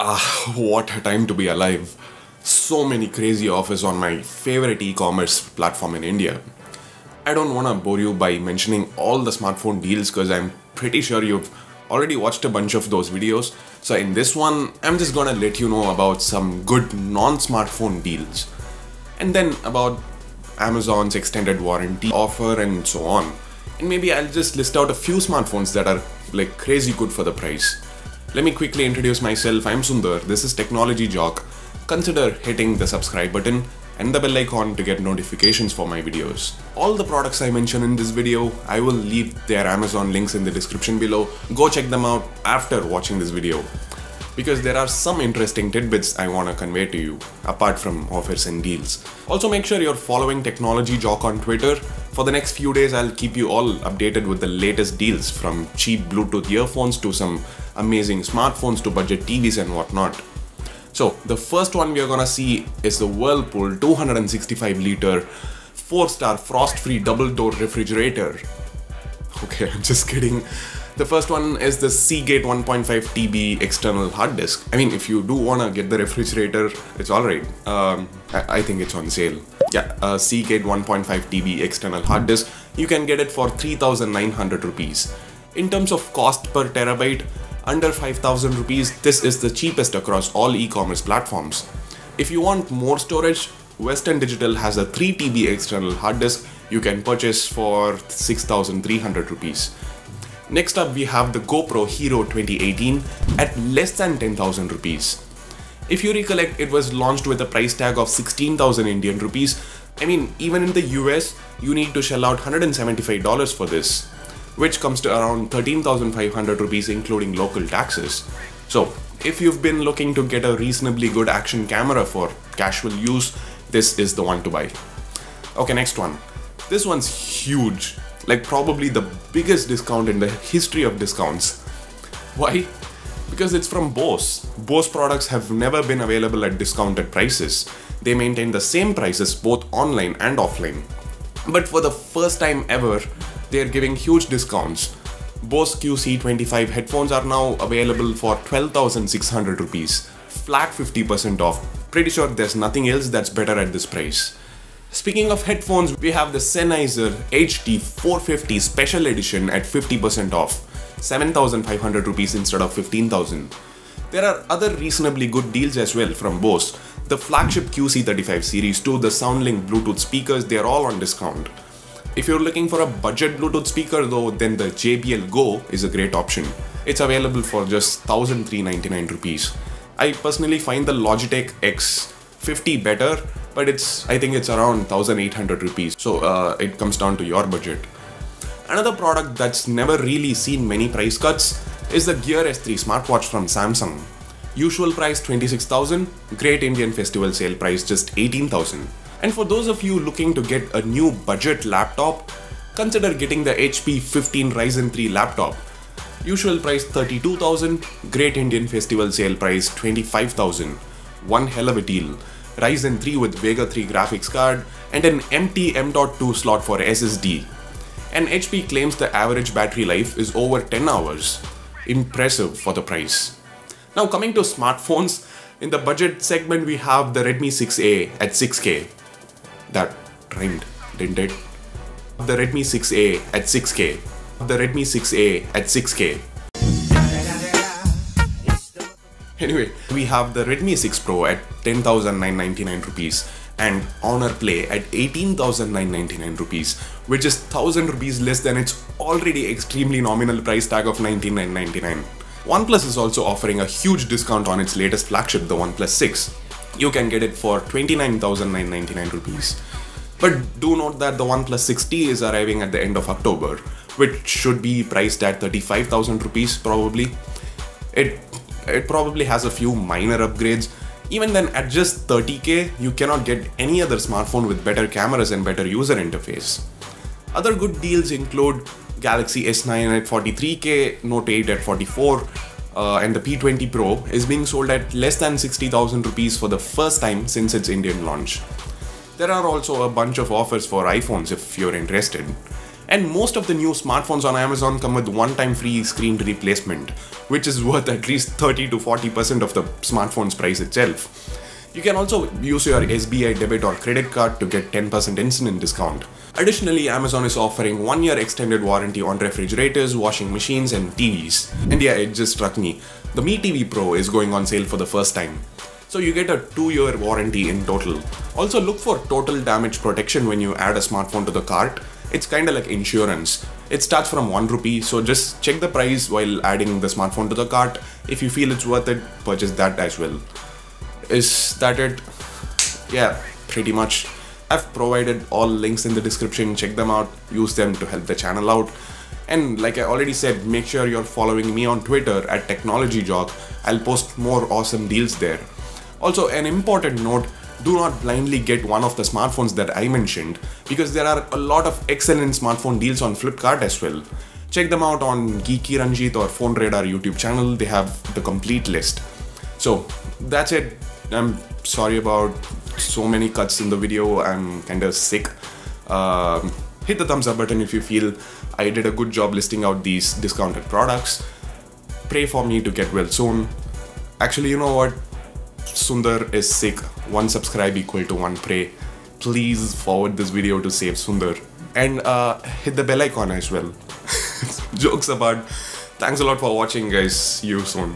What a time to be alive. So many crazy offers on my favorite e-commerce platform in India. I don't want to bore you by mentioning all the smartphone deals because I'm pretty sure you've already watched a bunch of those videos. So in this one, I'm just gonna let you know about some good non-smartphone deals. And then about Amazon's extended warranty offer and so on. And maybe I'll just list out a few smartphones that are like crazy good for the price. Let me quickly introduce myself. I'm Sundar. This is Technology Jock. Consider hitting the subscribe button and the bell icon to get notifications for my videos. All the products I mention in this video, I will leave their Amazon links in the description below. Go check them out after watching this video, because there are some interesting tidbits I want to convey to you apart from offers and deals. Also make sure you're following Technology Jock on Twitter. For the next few days, I'll keep you all updated with the latest deals, from cheap Bluetooth earphones to some amazing smartphones to budget TVs and whatnot. So the first one we are gonna see is the Whirlpool 265 liter 4-star frost-free double door refrigerator. Okay, I'm just kidding. The first one is the Seagate 1.5 TB external hard disk. I mean, if you do wanna get the refrigerator, it's alright. I think it's on sale. Yeah, Seagate 1.5 TB external hard disk. You can get it for 3,900 rupees. In terms of cost per terabyte, under 5,000 rupees, this is the cheapest across all e-commerce platforms. If you want more storage, Western Digital has a 3 TB external hard disk you can purchase for 6,300 rupees. Next up, we have the GoPro Hero 2018 at less than 10,000 rupees. If you recollect, it was launched with a price tag of 16,000 Indian rupees. I mean, even in the US, you need to shell out $175 for this, which comes to around 13,500 rupees including local taxes. So, if you've been looking to get a reasonably good action camera for casual use, this is the one to buy. Okay, next one. This one's huge. Like probably the biggest discount in the history of discounts. Why? Because it's from Bose. Bose products have never been available at discounted prices. They maintain the same prices both online and offline. But for the first time ever, they're giving huge discounts. Bose QC25 headphones are now available for 12,600 rupees. Flat 50% off. Pretty sure there's nothing else that's better at this price. Speaking of headphones, we have the Sennheiser HD 450 Special Edition at 50% off, 7,500 rupees instead of 15,000. There are other reasonably good deals as well from Bose. The flagship QC35 series to the SoundLink Bluetooth speakers, they are all on discount. If you're looking for a budget Bluetooth speaker though, then the JBL Go is a great option. It's available for just 1,399 rupees. I personally find the Logitech X50 better, but I think it's around 1,800 rupees. So it comes down to your budget. Another product that's never really seen many price cuts is the Gear S3 smartwatch from Samsung. Usual price 26,000, Great Indian Festival sale price just 18,000. And for those of you looking to get a new budget laptop, consider getting the HP 15 Ryzen 3 laptop. Usual price 32,000, Great Indian Festival sale price 25,000. One hell of a deal. Ryzen 3 with Vega 3 graphics card and an empty M.2 slot for SSD. And HP claims the average battery life is over 10 hours. Impressive for the price. Now coming to smartphones, in the budget segment we have the Redmi 6A at 6K. That rhymed, didn't it? The Redmi 6A at 6K. The Redmi 6A at 6K. Anyway, we have the Redmi 6 Pro at 10,999 rupees and Honor Play at 18,999 rupees, which is 1,000 rupees less than its already extremely nominal price tag of 19,999. OnePlus is also offering a huge discount on its latest flagship, the OnePlus 6. You can get it for 29,999 rupees. But do note that the OnePlus 6T is arriving at the end of October, which should be priced at 35,000 rupees probably. It probably has a few minor upgrades. Even then, at just 30k, you cannot get any other smartphone with better cameras and better user interface. Other good deals include Galaxy S9 at 43k, Note 8 at 44, and the P20 Pro is being sold at less than 60,000 rupees for the first time since its Indian launch. There are also a bunch of offers for iPhones if you're interested. And most of the new smartphones on Amazon come with one-time free screen replacement, which is worth at least 30 to 40% of the smartphone's price itself. You can also use your SBI debit or credit card to get 10% instant discount. Additionally, Amazon is offering 1-year extended warranty on refrigerators, washing machines and TVs. And yeah, it just struck me. The Mi TV Pro is going on sale for the first time. So you get a 2-year warranty in total. Also look for total damage protection when you add a smartphone to the cart. It's kinda like insurance. It starts from 1 rupee, so just check the price while adding the smartphone to the cart. If you feel it's worth it, purchase that as well. Is that it? Yeah, pretty much. I've provided all links in the description, check them out, use them to help the channel out. And like I already said, make sure you're following me on Twitter at TechnologyJock. I'll post more awesome deals there. Also, an important note, do not blindly get one of the smartphones that I mentioned, because there are a lot of excellent smartphone deals on Flipkart as well. Check them out on Geeky Ranjit or Phone Radar YouTube channel, they have the complete list. So that's it. I'm sorry about so many cuts in the video, I'm kinda sick. Hit the thumbs up button if you feel I did a good job listing out these discounted products. Pray for me to get well soon. Actually, you know what? Sundar is sick. 1 subscribe equal to 1 pray. Please forward this video to save Sundar. And hit the bell icon as well. Jokes apart. Thanks a lot for watching, guys. See you soon.